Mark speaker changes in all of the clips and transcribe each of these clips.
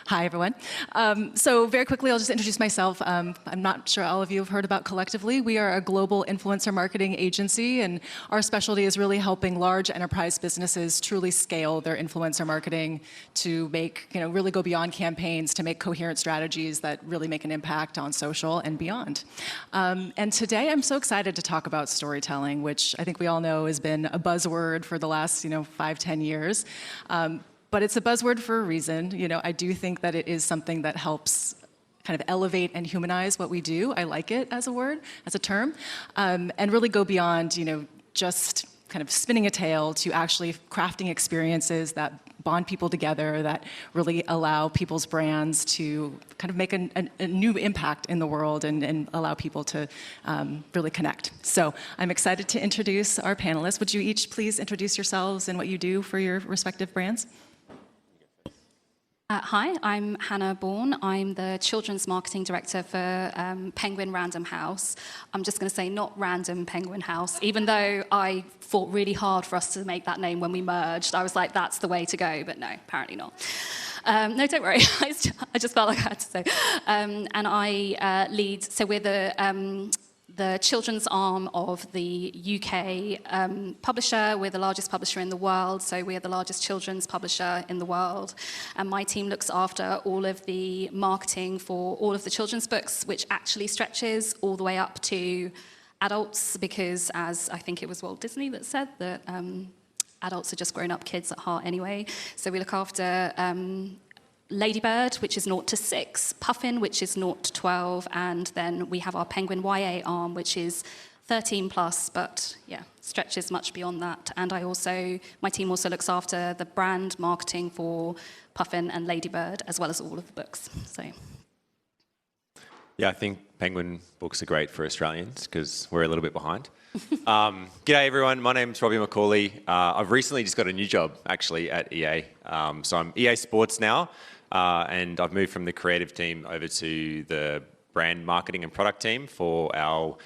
Speaker 1: Hi, everyone. So very quickly, I'll just introduce myself. I'm not sure all of you have heard about Collectively. We are a global influencer marketing agency, and our specialty is really helping large enterprise businesses truly scale their influencer marketing to make, really go beyond campaigns to make coherent strategies that really make an impact on social and beyond. And today, I'm so excited to talk about storytelling, which I think we all know has been a buzzword for the last, 5-10 years. But it's a buzzword for a reason. I do think that it is something that helps kind of elevate and humanize what we do. I like it as a word, as a term, and really go beyond, just kind of spinning a tale to actually crafting experiences that bond people together, that really allow people's brands to kind of make a new impact in the world and allow people to really connect. So I'm excited to introduce our panelists. Would you each please introduce yourselves and what you do for your respective brands?
Speaker 2: Hi, I'm Hannah Bourne. I'm the Children's Marketing Director for Penguin Random House. I'm just going to say not Random Penguin House, even though I fought really hard for us to make that name when we merged. I was like, that's the way to go, but no, apparently not. No, don't worry. I just felt like I had to say. And I lead, so we're the children's arm of the UK publisher. We're the largest publisher in the world, so we're the largest children's publisher in the world. And my team looks after all of the marketing for all of the children's books, which actually stretches all the way up to adults, because as I think it was Walt Disney that said that adults are just grown-up kids at heart anyway. So we look after Ladybird, which is 0 to 6, Puffin, which is 0 to 12, and then we have our Penguin YA arm, which is 13 plus, but yeah, stretches much beyond that. And my team also looks after the brand marketing for Puffin and Ladybird, as well as all of the books. So.
Speaker 3: Yeah, I think Penguin books are great for Australians because we're a little bit behind. G'day everyone, my name's Robbie McCawley. I've recently just got a new job actually at EA. So I'm EA Sports now. And I've moved from the creative team over to the brand marketing and product team for our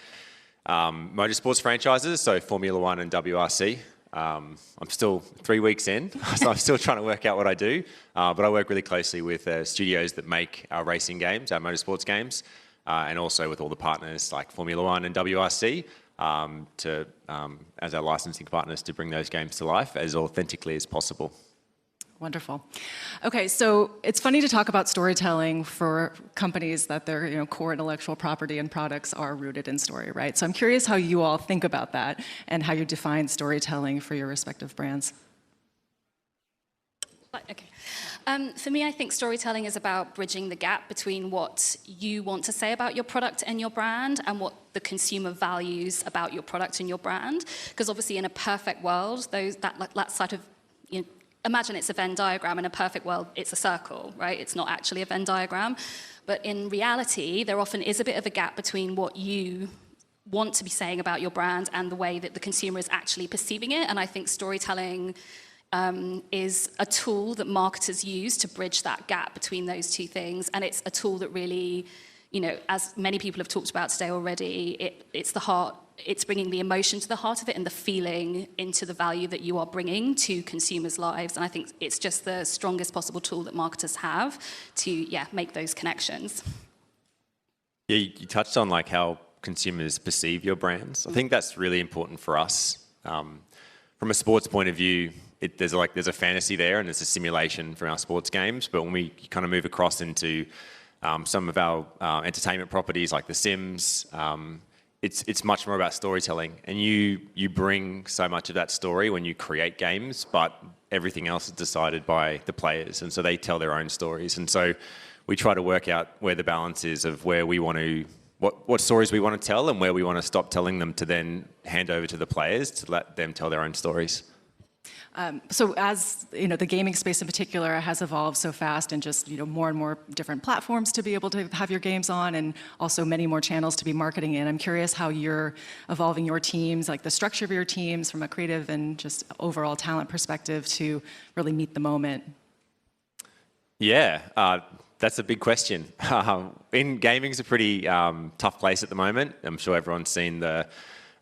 Speaker 3: motorsports franchises, so Formula One and WRC. I'm still 3 weeks in, so I'm still trying to work out what I do. But I work really closely with studios that make our racing games, our motorsports games, and also with all the partners like Formula One and WRC as our licensing partners to bring those games to life as authentically as possible.
Speaker 1: Wonderful. Okay, so it's funny to talk about storytelling for companies that their core intellectual property and products are rooted in story, right? So I'm curious how you all think about that and how you define storytelling for your respective brands.
Speaker 2: Okay. For me, I think storytelling is about bridging the gap between what you want to say about your product and your brand and what the consumer values about your product and your brand. Because obviously in a perfect world, that sort of, imagine it's a Venn diagram. In a perfect world, it's a circle, right? It's not actually a Venn diagram. But in reality, there often is a bit of a gap between what you want to be saying about your brand and the way that the consumer is actually perceiving it. And I think storytelling is a tool that marketers use to bridge that gap between those two things. And it's a tool that really, as many people have talked about today already, it's the heart. It's bringing the emotion to the heart of it and the feeling into the value that you are bringing to consumers' lives. And I think it's just the strongest possible tool that marketers have to, make those connections.
Speaker 3: Yeah, you touched on how consumers perceive your brands. I think that's really important for us. From a sports point of view, there's a fantasy there and there's a simulation from our sports games. But when we kind of move across into some of our entertainment properties like The Sims, it's much more about storytelling, and you bring so much of that story when you create games, but everything else is decided by the players, and so they tell their own stories. And so we try to work out where the balance is of where we want to, what stories we want to tell and where we want to stop telling them to then hand over to the players to let them tell their own stories.
Speaker 1: So as the gaming space in particular has evolved so fast, and just more and more different platforms to be able to have your games on, and also many more channels to be marketing in. I'm curious how you're evolving your teams, like the structure of your teams from a creative and just overall talent perspective to really meet the moment.
Speaker 3: Yeah, that's a big question. In gaming is a pretty tough place at the moment. I'm sure everyone's seen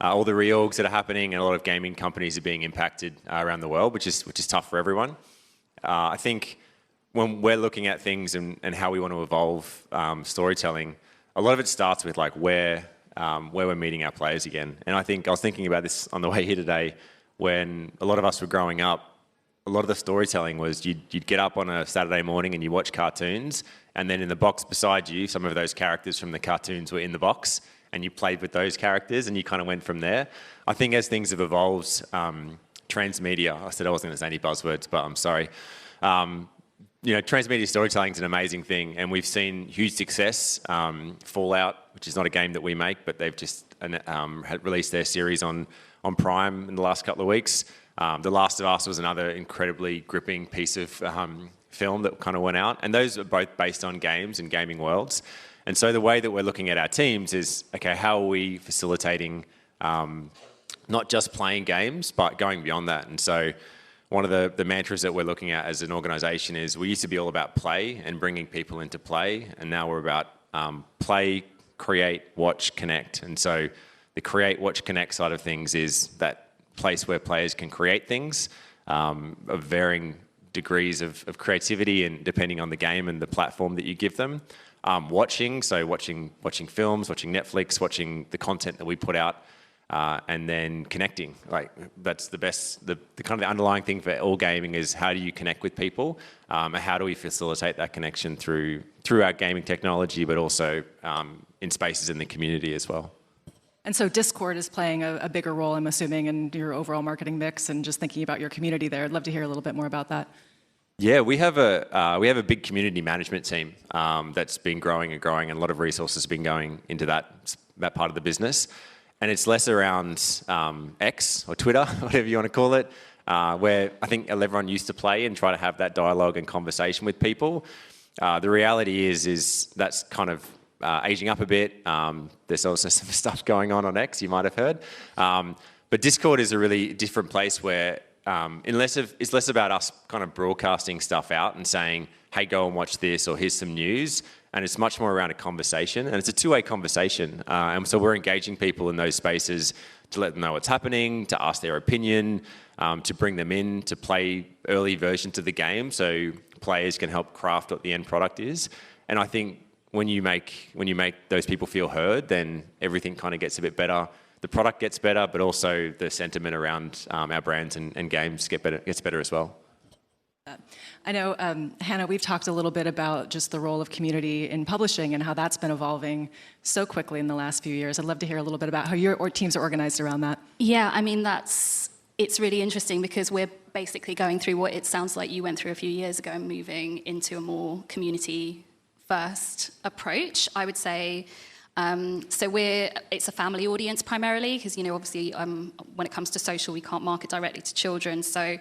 Speaker 3: all the reorgs that are happening, and a lot of gaming companies are being impacted around the world, which is tough for everyone. I think when we're looking at things and how we want to evolve storytelling, a lot of it starts with like where we're meeting our players again. And I think I was thinking about this on the way here today. When a lot of us were growing up, a lot of the storytelling was you'd get up on a Saturday morning and you watch cartoons, and then in the box beside you, some of those characters from the cartoons were in the box, and you played with those characters, and you kind of went from there. I think as things have evolved, transmedia, I said I wasn't going to say any buzzwords, but I'm sorry. Transmedia storytelling is an amazing thing, and we've seen huge success. Fallout, which is not a game that we make, but they've just had released their series on Prime in the last couple of weeks. The Last of Us was another incredibly gripping piece of film that kind of went out, and those are both based on games and gaming worlds. And so the way that we're looking at our teams is, okay, how are we facilitating not just playing games, but going beyond that? And so one of the mantras that we're looking at as an organisation is we used to be all about play and bringing people into play, and now we're about play, create, watch, connect. And so the create, watch, connect side of things is that place where players can create things of varying degrees of creativity and depending on the game and the platform that you give them. Watching films, watching Netflix, watching the content that we put out, and then connecting. Like that's the best, the kind of the underlying thing for all gaming is how do you connect with people, and how do we facilitate that connection through our gaming technology, but also in spaces in the community as well.
Speaker 1: And so Discord is playing a bigger role, I'm assuming, in your overall marketing mix and just thinking about your community there. I'd love to hear a little bit more about that.
Speaker 3: Yeah, we have a big community management team that's been growing and growing, and a lot of resources have been going into that part of the business. And it's less around X or Twitter, whatever you want to call it, where I think everyone used to play and try to have that dialogue and conversation with people. The reality is that's kind of aging up a bit. There's also some stuff going on X, you might have heard. But Discord is a really different place where it's less about us kind of broadcasting stuff out and saying, hey, go and watch this, or here's some news. And it's much more around a conversation, and it's a two-way conversation. And so we're engaging people in those spaces to let them know what's happening, to ask their opinion, to bring them in, to play early versions of the game so players can help craft what the end product is. And I think when you make those people feel heard, then everything kind of gets a bit better. The product gets better, but also the sentiment around our brands and games gets better as well.
Speaker 1: I know, Hannah, we've talked a little bit about just the role of community in publishing and how that's been evolving so quickly in the last few years. I'd love to hear a little bit about how your teams are organized around that.
Speaker 2: Yeah, I mean, it's really interesting because we're basically going through what it sounds like you went through a few years ago and moving into a more community-first approach, I would say. So it's a family audience primarily because, obviously when it comes to social, we can't market directly to children. So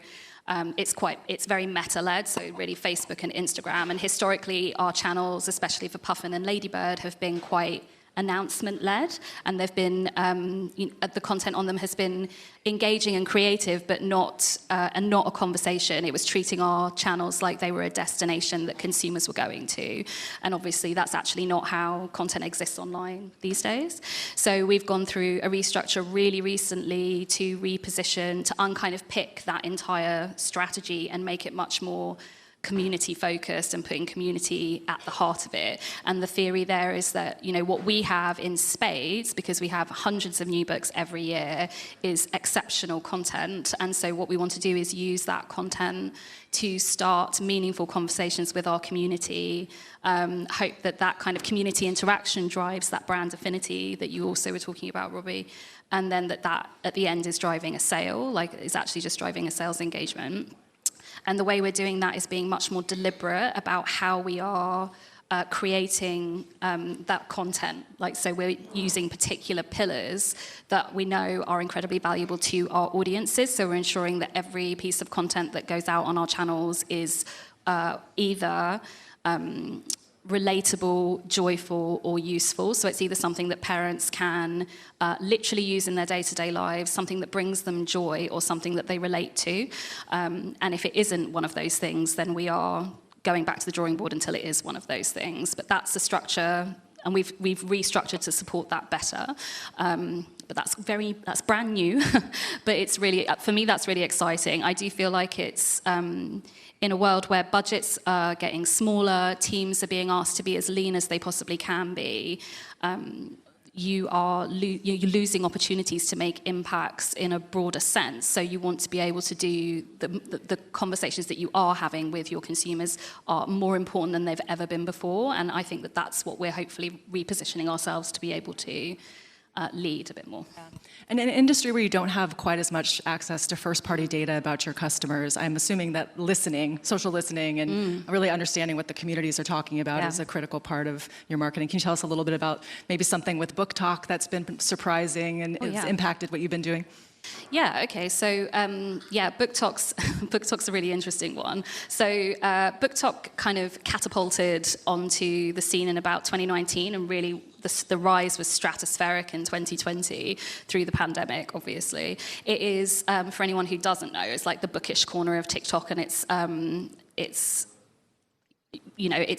Speaker 2: it's very meta-led, so really Facebook and Instagram. And historically, our channels, especially for Puffin and Ladybird, have been quite announcement-led, and they've been the content on them has been engaging and creative, but not a conversation. It was treating our channels like they were a destination that consumers were going to, and obviously that's actually not how content exists online these days. So we've gone through a restructure really recently to reposition, to unkind of pick that entire strategy and make it much more community focused and putting community at the heart of it. And the theory there is that, what we have in spades, because we have hundreds of new books every year, is exceptional content. And so what we want to do is use that content to start meaningful conversations with our community, hope that kind of community interaction drives that brand affinity that you also were talking about, Robbie, and then that at the end is driving a sale, like it's actually just driving a sales engagement. And the way we're doing that is being much more deliberate about how we are creating that content. So we're using particular pillars that we know are incredibly valuable to our audiences. So we're ensuring that every piece of content that goes out on our channels is either relatable, joyful, or useful. So it's either something that parents can literally use in their day-to-day lives, something that brings them joy, or something that they relate to. And if it isn't one of those things, then we are going back to the drawing board until it is one of those things. But that's the structure, and we've restructured to support that better. but that's brand new. But it's really, for me, that's really exciting. I do feel like it's in a world where budgets are getting smaller, teams are being asked to be as lean as they possibly can be. You're losing opportunities to make impacts in a broader sense. So you want to be able to do the conversations that you are having with your consumers are more important than they've ever been before. And I think that that's what we're hopefully repositioning ourselves to be able to lead a bit more.
Speaker 1: Yeah. And in an industry where you don't have quite as much access to first-party data about your customers, I'm assuming that listening, social listening, and really understanding what the communities are talking about is a critical part of your marketing. Can you tell us a little bit about maybe something with Book Talk that's been surprising and has impacted what you've been doing?
Speaker 2: Yeah, okay, so Book Talk's a really interesting one. So Book Talk kind of catapulted onto the scene in about 2019, and really the rise was stratospheric in 2020 through the pandemic, obviously. It is, for anyone who doesn't know, it's like the bookish corner of TikTok, and it's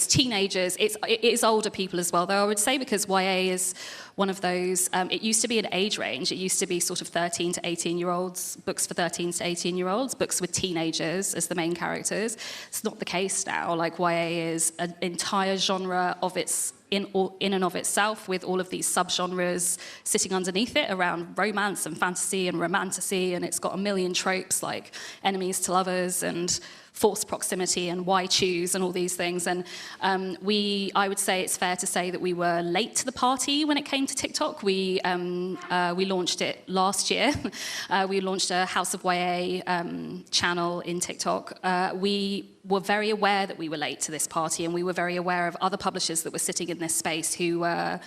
Speaker 2: teenagers, it is older people as well, though I would say, because YA is one of those, it used to be an age range. It used to be sort of 13 to 18-year-olds, books for 13 to 18-year-olds, books with teenagers as the main characters. It's not the case now. Like, YA is an entire genre of its in and of itself, with all of these subgenres sitting underneath it around romance and fantasy and romantasy, and it's got a million tropes like enemies to lovers and forced proximity and why choose and all these things. And I would say it's fair to say that we were late to the party when it came to TikTok. We launched it last year. We launched a House of YA channel in TikTok. We were very aware that we were late to this party, and we were very aware of other publishers that were sitting in this space who were,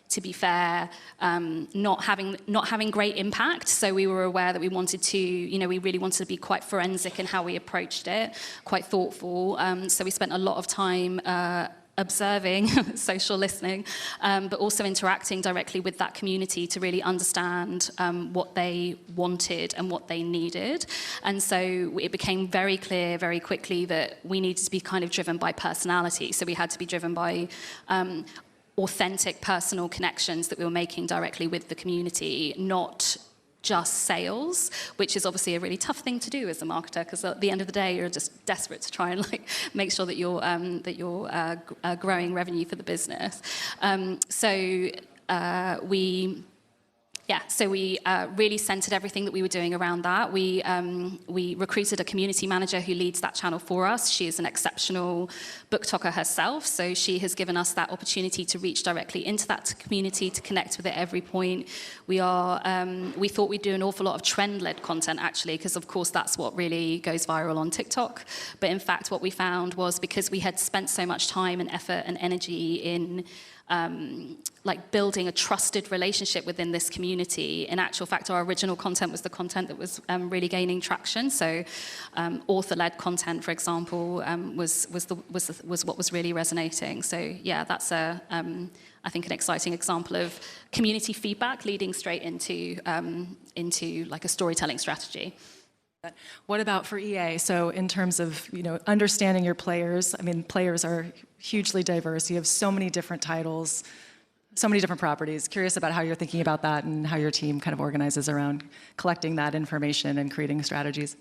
Speaker 2: to be fair, not having great impact. So we were aware that we wanted to, we really wanted to be quite forensic in how we approached it, quite thoughtful. So we spent a lot of time observing, social listening, but also interacting directly with that community to really understand what they wanted and what they needed. And so it became very clear very quickly that we needed to be kind of driven by personality. So we had to be driven by authentic personal connections that we were making directly with the community, not just sales, which is obviously a really tough thing to do as a marketer, because at the end of the day, you're just desperate to try and make sure that you're growing revenue for the business. So we really centered everything that we were doing around that. We recruited a community manager who leads that channel for us. She is an exceptional book talker herself, so she has given us that opportunity to reach directly into that community, to connect with it at every point. We thought we'd do an awful lot of trend-led content, actually, because of course that's what really goes viral on TikTok. But in fact, what we found was, because we had spent so much time and effort and energy in building a trusted relationship within this community. In actual fact, our original content was the content that was really gaining traction. So, author-led content, for example, was what was really resonating. So, yeah, that's I think an exciting example of community feedback leading straight into like a storytelling strategy.
Speaker 1: What about for EA? So in terms of understanding your players, I mean, players are hugely diverse. You have so many different titles, so many different properties. Curious about how you're thinking about that and how your team kind of organizes around collecting that information and creating strategies.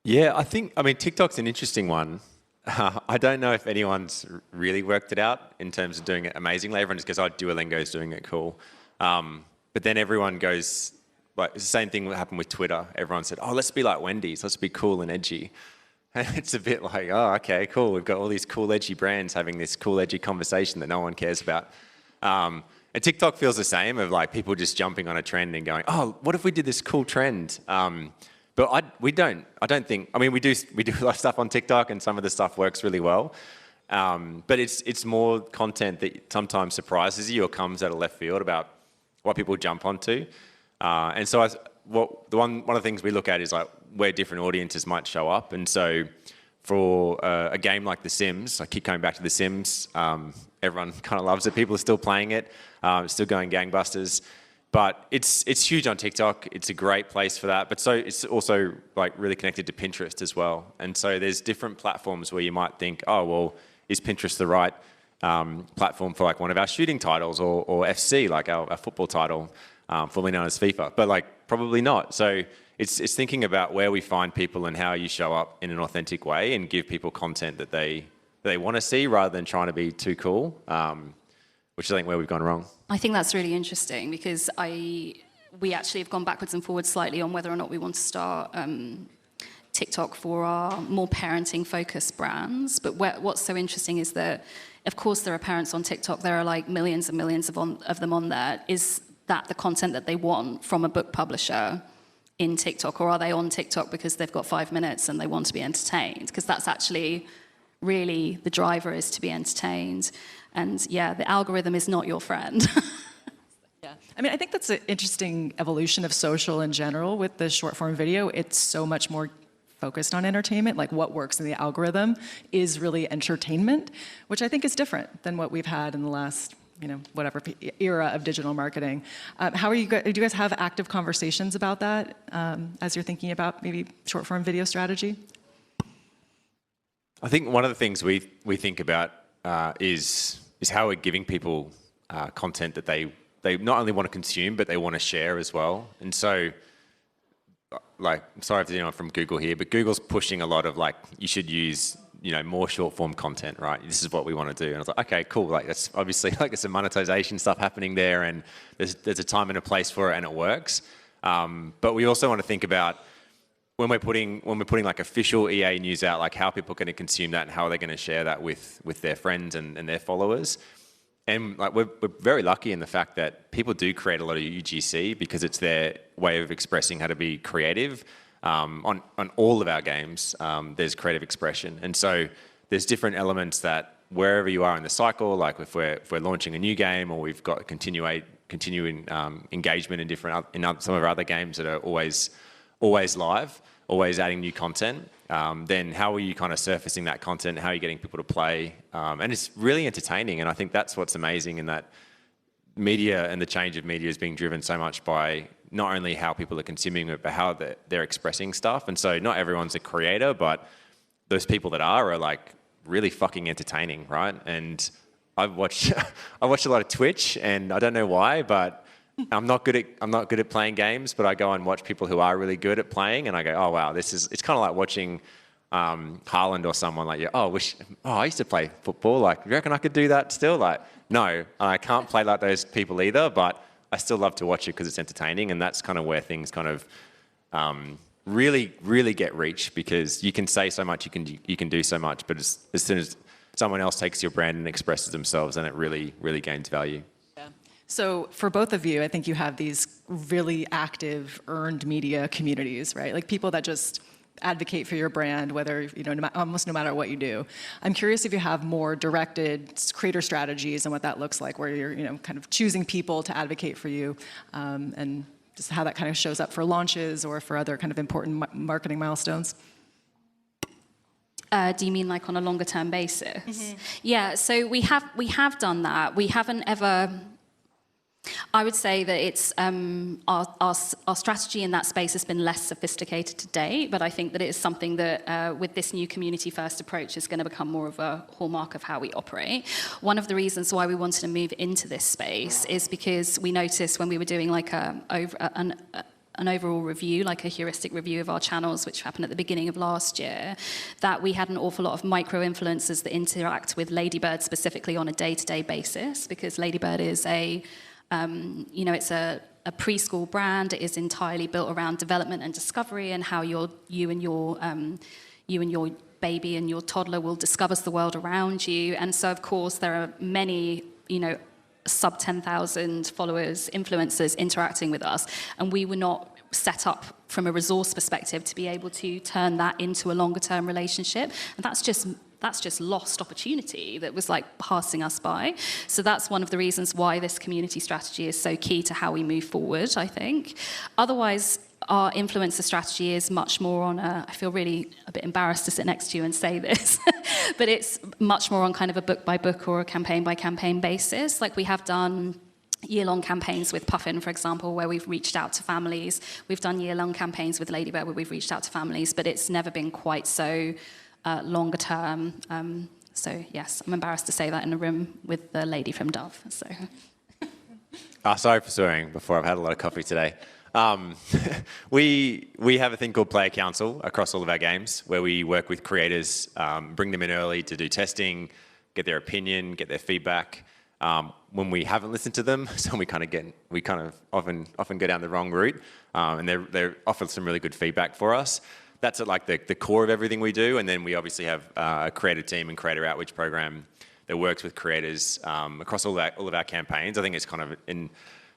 Speaker 3: Yeah, I mean, TikTok's an interesting one. I don't know if anyone's really worked it out in terms of doing it amazingly. Everyone just goes, oh, Duolingo's doing it cool. But then everyone goes, like, it's the same thing that happened with Twitter. Everyone said, oh, let's be like Wendy's. Let's be cool and edgy. And it's a bit like, oh, okay, cool. We've got all these cool, edgy brands having this cool, edgy conversation that no one cares about. And TikTok feels the same, of like people just jumping on a trend and going, oh, what if we did this cool trend? But I mean, we do a lot of stuff on TikTok, and some of the stuff works really well. But it's more content that sometimes surprises you or comes out of left field about what people jump onto. And so one of the things we look at is like where different audiences might show up. And so for a game like The Sims, I keep coming back to The Sims, everyone kind of loves it. People are still playing it, still going gangbusters. But it's huge on TikTok. It's a great place for that. But so it's also like really connected to Pinterest as well. And so there's different platforms where you might think, oh, well, is Pinterest the right platform for like one of our shooting titles or FC, like our football title? formerly known as FIFA, but like probably not. So it's thinking about where we find people and how you show up in an authentic way and give people content that they want to see rather than trying to be too cool, which is I think where we've gone wrong.
Speaker 2: I think that's really interesting because we actually have gone backwards and forwards slightly on whether or not we want to start TikTok for our more parenting-focused brands. But what's so interesting is that, of course, there are parents on TikTok. There are like millions and millions of them on there. Is that the content that they want from a book publisher in TikTok, or are they on TikTok because they've got 5 minutes and they want to be entertained? Because that's actually really the driver, is to be entertained. And yeah, the algorithm is not your friend.
Speaker 1: Yeah, I mean, I think that's an interesting evolution of social in general with the short form video. It's so much more focused on entertainment, like what works in the algorithm is really entertainment, which I think is different than what we've had in the last, whatever era of digital marketing. How are you guys, do you guys have active conversations about that as you're thinking about maybe short form video strategy?
Speaker 3: I think one of the things we think about is how we're giving people content that they not only want to consume, but they want to share as well. And so, like, I'm sorry if there's anyone from Google here, but Google's pushing a lot of like, you should use, more short form content, right? This is what we want to do. And I was like, okay, cool. Like, that's obviously like there's some monetization stuff happening there, and there's a time and a place for it, and it works. But we also want to think about when we're putting like official EA news out, like how people are going to consume that and how are they going to share that with their friends and their followers. And like we're very lucky in the fact that people do create a lot of UGC because it's their way of expressing how to be creative. On all of our games, there's creative expression, and so there's different elements that wherever you are in the cycle, like if we're launching a new game or we've got continuing engagement in some of our other games that are always live, always adding new content. Then how are you kind of surfacing that content? How are you getting people to play? And it's really entertaining. And I think that's what's amazing in that media and the change of media is being driven so much by not only how people are consuming it, but how they're expressing stuff. And so not everyone's a creator, but those people that are like really fucking entertaining, right? And I watch a lot of Twitch, and I don't know why, but I'm not good at playing games, but I go and watch people who are really good at playing, and I go, oh wow, it's kind of like watching Haaland or someone like, I used to play football. Like, you reckon I could do that still? Like, no, I can't play like those people either, but I still love to watch it because it's entertaining, and that's kind of where things kind of really, really get reach, because you can say so much, you can do so much, but as soon as someone else takes your brand and expresses themselves, then it really, really gains value.
Speaker 1: So for both of you, I think you have these really active earned media communities, right? Like people that just advocate for your brand, whether, almost no matter what you do. I'm curious if you have more directed creator strategies and what that looks like, where you're, kind of choosing people to advocate for you, and just how that kind of shows up for launches or for other kind of important marketing milestones.
Speaker 2: Do you mean like on a longer term basis? Mm-hmm. Yeah, so we have done that. We haven't ever. I would say that it's our strategy in that space has been less sophisticated to date, but I think that it is something that with this new community-first approach is going to become more of a hallmark of how we operate. One of the reasons why we wanted to move into this space is because we noticed when we were doing like an overall review, like a heuristic review of our channels, which happened at the beginning of last year, that we had an awful lot of micro-influencers that interact with Ladybird specifically on a day-to-day basis, because Ladybird is it's a preschool brand. It is entirely built around development and discovery, and how you and your baby and your toddler will discover the world around you. And so, of course, there are many, sub 10,000 followers, influencers interacting with us, and we were not set up from a resource perspective to be able to turn that into a longer term relationship. And that's just lost opportunity that was like passing us by. So that's one of the reasons why this community strategy is so key to how we move forward, I think. Otherwise, our influencer strategy is much more on I feel really a bit embarrassed to sit next to you and say this, but it's much more on kind of a book by book or a campaign by campaign basis. Like we have done year-long campaigns with Puffin, for example, where we've reached out to families. We've done year-long campaigns with Ladybird where we've reached out to families, but it's never been quite so longer term. So yes, I'm embarrassed to say that in a room with the lady from Dove. So
Speaker 3: Sorry for swearing before. I've had a lot of coffee today. We have a thing called Player Council across all of our games, where we work with creators, bring them in early to do testing, get their opinion, get their feedback. When we haven't listened to them, so we kind of often go down the wrong route, and they offer some really good feedback for us. That's at like the core of everything we do, and then we obviously have a creative team and creator outreach program that works with creators across all of our campaigns. I think it's kind of in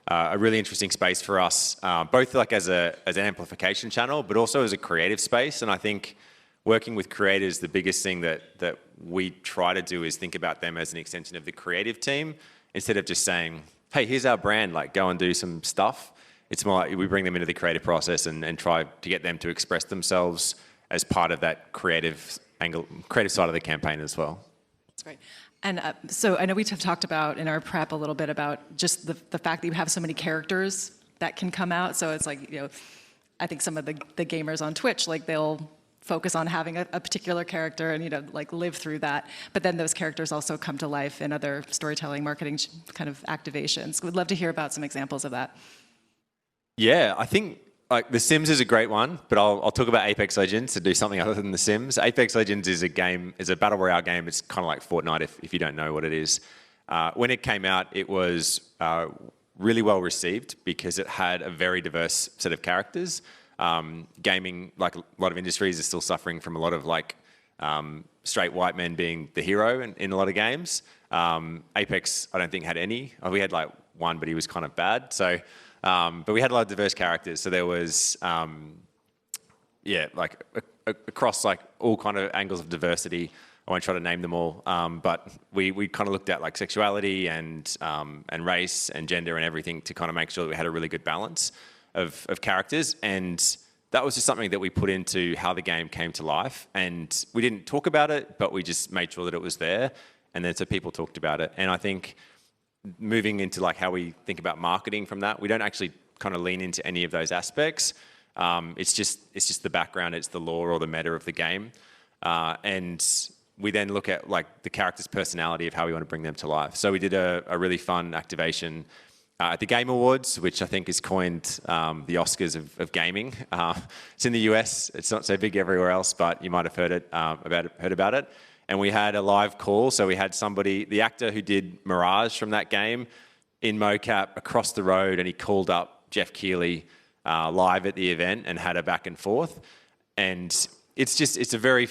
Speaker 3: a really interesting space for us, both like as an amplification channel, but also as a creative space. And I think working with creators, the biggest thing that we try to do is think about them as an extension of the creative team, instead of just saying, hey, here's our brand, like go and do some stuff. It's more like we bring them into the creative process and try to get them to express themselves as part of that creative side of the campaign as well.
Speaker 1: That's great. And so I know we have talked about in our prep a little bit about just the fact that you have so many characters that can come out. So it's like, I think some of the gamers on Twitch, like they'll focus on having a particular character and, like live through that. But then those characters also come to life in other storytelling, marketing kind of activations. We'd love to hear about some examples of that.
Speaker 3: Yeah, I think like The Sims is a great one, but I'll talk about Apex Legends to do something other than The Sims. Apex Legends is a battle royale game. It's kind of like Fortnite if you don't know what it is. When it came out, it was really well received because it had a very diverse set of characters. Gaming, like a lot of industries, is still suffering from a lot of like straight white men being the hero in a lot of games. Apex, I don't think had any. We had like one, but he was kind of bad. So. But we had a lot of diverse characters, so there was, like across like all kind of angles of diversity. I won't try to name them all, but we kind of looked at like sexuality and race and gender and everything to kind of make sure that we had a really good balance of characters, and that was just something that we put into how the game came to life. And we didn't talk about it, but we just made sure that it was there, and then so people talked about it. And I think, moving into like how we think about marketing from that, we don't actually kind of lean into any of those aspects. It's just the background, it's the lore or the meta of the game, and we then look at like the character's personality of how we want to bring them to life. So we did a really fun activation at the Game Awards, which I think is coined the Oscars of gaming. It's in the US, it's not so big everywhere else, but you might have heard about it. And we had a live call, so we had somebody, the actor who did Mirage from that game, in mocap across the road, and he called up Jeff Keighley live at the event and had a back and forth. And it's a very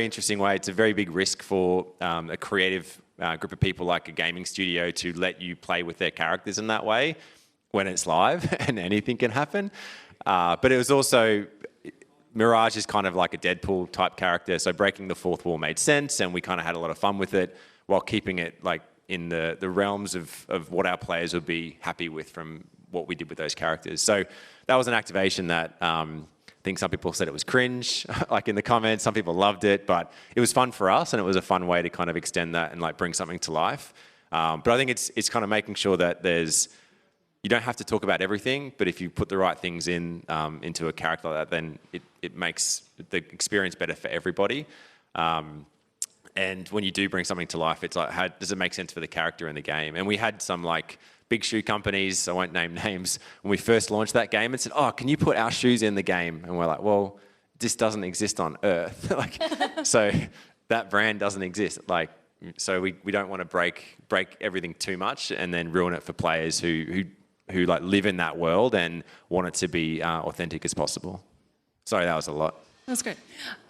Speaker 3: interesting way. It's a very big risk for a creative group of people like a gaming studio to let you play with their characters in that way when it's live and anything can happen. But it was also, Mirage is kind of like a Deadpool type character, so breaking the fourth wall made sense, and we kind of had a lot of fun with it while keeping it like in the realms of what our players would be happy with from what we did with those characters. So that was an activation that I think some people said it was cringe, like in the comments. Some people loved it, but it was fun for us, and it was a fun way to kind of extend that and like bring something to life. But I think it's kind of making sure that you don't have to talk about everything, but if you put the right things into a character like that, then it makes the experience better for everybody. And when you do bring something to life, it's like, how does it make sense for the character in the game? And we had some like big shoe companies, I won't name names, when we first launched that game and said, oh, can you put our shoes in the game? And we're like, well, this doesn't exist on Earth. So that brand doesn't exist. So we don't want to break everything too much and then ruin it for players who like live in that world and want it to be authentic as possible. Sorry, that was a lot.
Speaker 1: That's great.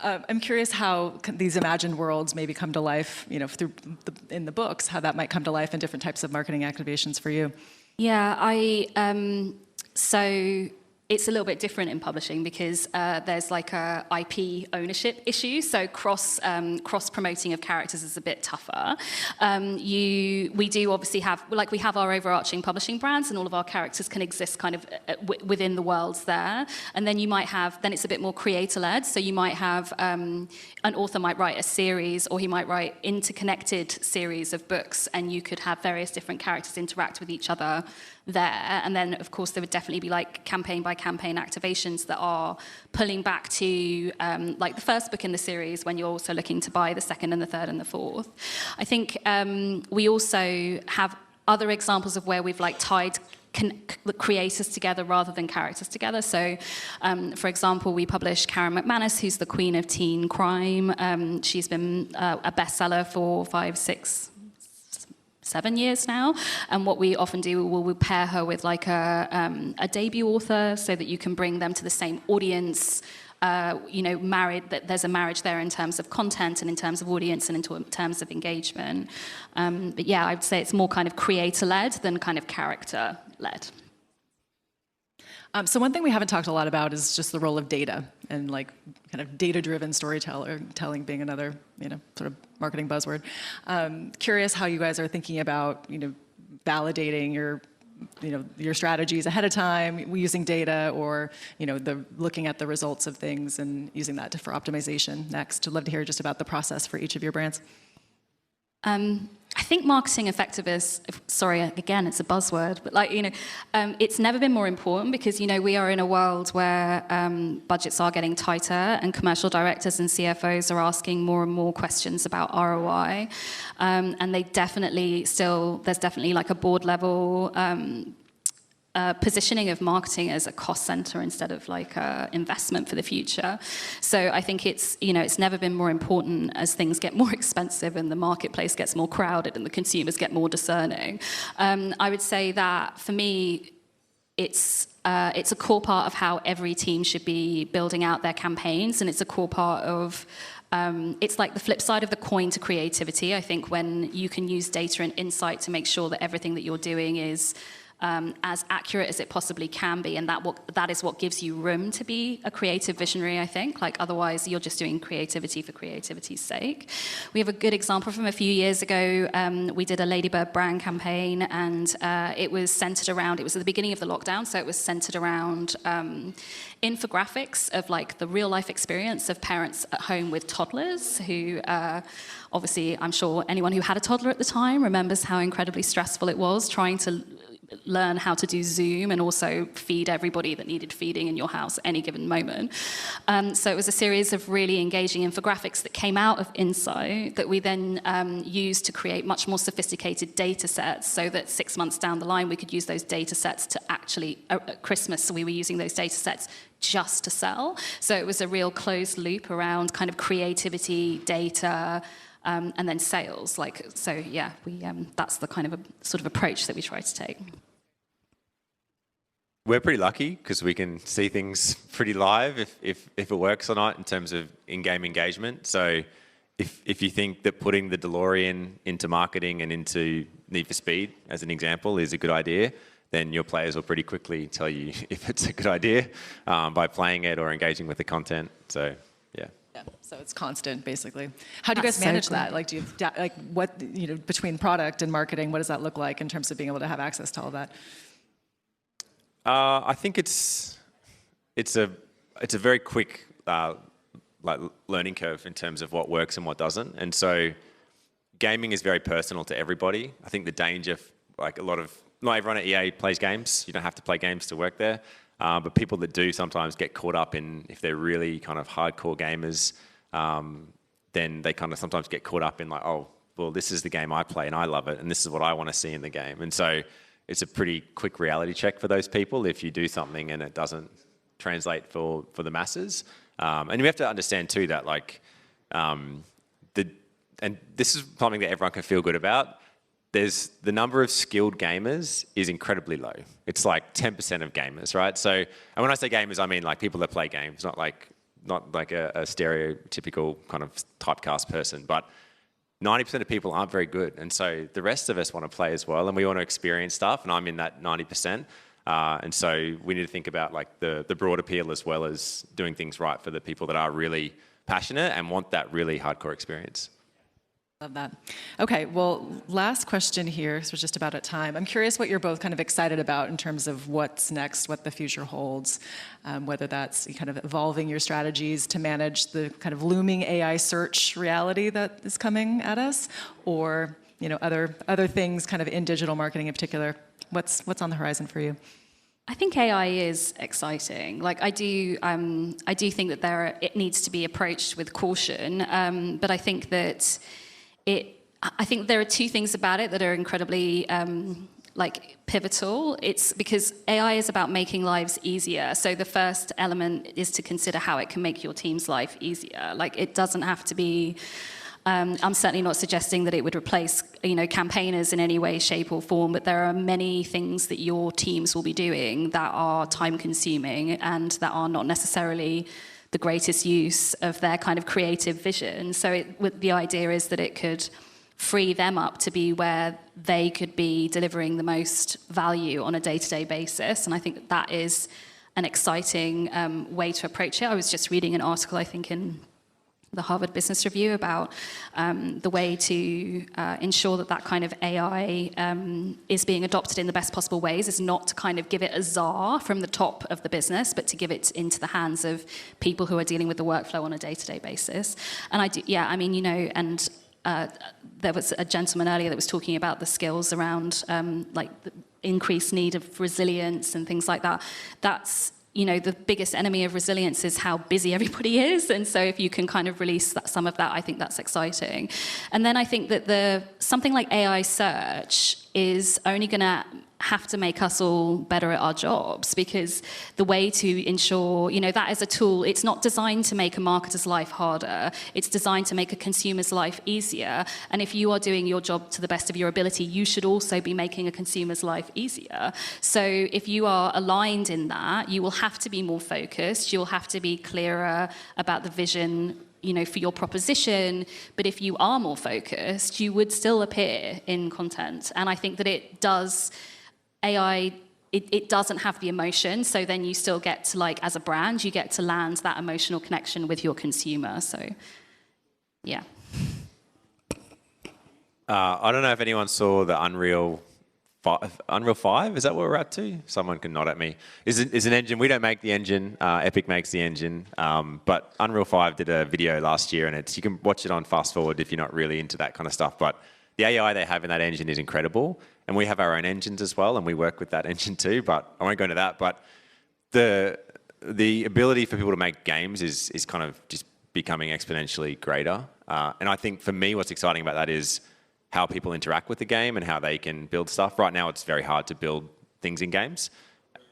Speaker 1: I'm curious how these imagined worlds maybe come to life, through in the books, how that might come to life in different types of marketing activations for you.
Speaker 2: Yeah, so it's a little bit different in publishing because there's like a IP ownership issue. So cross promoting of characters is a bit tougher. We do obviously have, like, we have our overarching publishing brands, and all of our characters can exist kind of within the worlds there. And then then it's a bit more creator led. So you might have an author might write a series, or he might write interconnected series of books, and you could have various different characters interact with each other there. And then of course there would definitely be like campaign by campaign activations that are pulling back to like the first book in the series, when you're also looking to buy the second and the third and the fourth. I think we also have other examples of where we've like tied creators together rather than characters together. So, for example, we publish Karen McManus, who's the queen of teen crime. She's been a bestseller for 5, 6, 7 years now, and what we often do, we'll pair her with like a debut author so that you can bring them to the same audience. That there's a marriage there in terms of content and in terms of audience and in terms of engagement. But yeah, I'd say it's more kind of creator-led than kind of character-led.
Speaker 1: So one thing we haven't talked a lot about is just the role of data and like kind of data-driven storytelling being another, sort of marketing buzzword. Curious how you guys are thinking about, validating your strategies ahead of time, using data, or looking at the results of things and using that for optimization next. I'd love to hear just about the process for each of your brands.
Speaker 2: I think marketing effectiveness, sorry, again, it's a buzzword, but it's never been more important because, we are in a world where budgets are getting tighter and commercial directors and CFOs are asking more and more questions about ROI. And there's definitely like a board level positioning of marketing as a cost center instead of like a investment for the future. So I think it's never been more important as things get more expensive and the marketplace gets more crowded and the consumers get more discerning. I would say that for me, it's a core part of how every team should be building out their campaigns, and it's a core part of it's like the flip side of the coin to creativity. I think when you can use data and insight to make sure that everything that you're doing is as accurate as it possibly can be, and that is what gives you room to be a creative visionary, I think. Like otherwise, you're just doing creativity for creativity's sake. We have a good example from a few years ago. We did a Ladybird brand campaign, and it was centered around. It was at the beginning of the lockdown, so it was centered around infographics of like the real life experience of parents at home with toddlers who. Obviously, I'm sure anyone who had a toddler at the time remembers how incredibly stressful it was trying to learn how to do Zoom and also feed everybody that needed feeding in your house at any given moment. So it was a series of really engaging infographics that came out of Insight that we then used to create much more sophisticated data sets so that 6 months down the line we could use those data sets to actually, at Christmas, we were using those data sets just to sell. So it was a real closed loop around kind of creativity, data, and then sales. That's the kind of sort of approach that we try to take.
Speaker 3: We're pretty lucky because we can see things pretty live if it works or not in terms of in-game engagement. So if you think that putting the DeLorean into marketing and into Need for Speed, as an example, is a good idea, then your players will pretty quickly tell you if it's a good idea by playing it or engaging with the content. So, yeah.
Speaker 1: Yeah, so it's constant, basically. How do you guys manage that? Like, do you between product and marketing, what does that look like in terms of being able to have access to all that?
Speaker 3: I think it's a very quick learning curve in terms of what works and what doesn't, and so gaming is very personal to everybody. I think the danger, not everyone at EA plays games. You don't have to play games to work there. But people that do sometimes get caught up in, if they're really kind of hardcore gamers, then they kind of sometimes get caught up in like, oh, well, this is the game I play and I love it and this is what I want to see in the game. And so it's a pretty quick reality check for those people if you do something and it doesn't translate for the masses. And we have to understand too that and this is something that everyone can feel good about. There's the number of skilled gamers is incredibly low. It's like 10% of gamers, right? So, and when I say gamers, I mean like people that play games, not like a stereotypical kind of typecast person, but 90% of people aren't very good. And so the rest of us want to play as well, and we want to experience stuff, and I'm in that 90%. And so we need to think about like the broad appeal as well as doing things right for the people that are really passionate and want that really hardcore experience.
Speaker 1: Love that. Okay, well, last question here, so we're just about at time. I'm curious what you're both kind of excited about in terms of what's next, what the future holds, whether that's kind of evolving your strategies to manage the kind of looming AI search reality that is coming at us, or other things kind of in digital marketing in particular. What's on the horizon for you?
Speaker 2: I think AI is exciting. Like I do think that it needs to be approached with caution, but I think that I think there are two things about it that are incredibly like pivotal. It's because AI is about making lives easier. So the first element is to consider how it can make your team's life easier. Like it doesn't have to be. I'm certainly not suggesting that it would replace, campaigners in any way, shape, or form. But there are many things that your teams will be doing that are time-consuming and that are not necessarily the greatest use of their kind of creative vision. So the idea is that it could free them up to be where they could be delivering the most value on a day-to-day basis. And I think that is an exciting way to approach it. I was just reading an article, I think, in the Harvard Business Review about the way to ensure that kind of AI is being adopted in the best possible ways is not to kind of give it a czar from the top of the business, but to give it into the hands of people who are dealing with the workflow on a day-to-day basis. And there was a gentleman earlier that was talking about the skills around like the increased need of resilience and things like that. That's the biggest enemy of resilience is how busy everybody is. And so if you can kind of release some of that, I think that's exciting. And then I think that something like AI search is only going to have to make us all better at our jobs, because the way to ensure, that is a tool. It's not designed to make a marketer's life harder. It's designed to make a consumer's life easier. And if you are doing your job to the best of your ability, you should also be making a consumer's life easier. So if you are aligned in that, you will have to be more focused. You'll have to be clearer about the vision for your proposition. But if you are more focused, you would still appear in content. And I think that it does. AI, it doesn't have the emotion, so then you still get to, like, as a brand, you get to land that emotional connection with your consumer. So, yeah.
Speaker 3: I don't know if anyone saw the Unreal 5, is that what we're at to? Someone can nod at me. Is an engine, we don't make the engine, Epic makes the engine, but Unreal 5 did a video last year, and you can watch it on fast forward if you're not really into that kind of stuff, but the AI they have in that engine is incredible, and we have our own engines as well, and we work with that engine too, but I won't go into that. But the ability for people to make games is kind of just becoming exponentially greater. And I think for me, what's exciting about that is how people interact with the game and how they can build stuff. Right now, it's very hard to build things in games,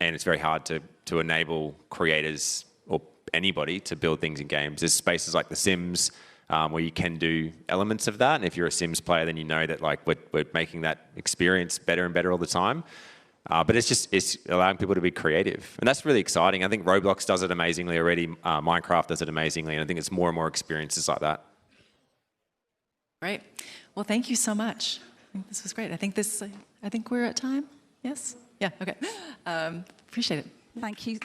Speaker 3: and it's very hard to enable creators or anybody to build things in games. There's spaces like The Sims, where you can do elements of that. And if you're a Sims player, then you know that like we're making that experience better and better all the time. But it's allowing people to be creative. And that's really exciting. I think Roblox does it amazingly already. Minecraft does it amazingly. And I think it's more and more experiences like that.
Speaker 1: Great. Well, thank you so much. I think this was great. I think we're at time. Yes? Yeah, okay. Appreciate it.
Speaker 4: Thank you.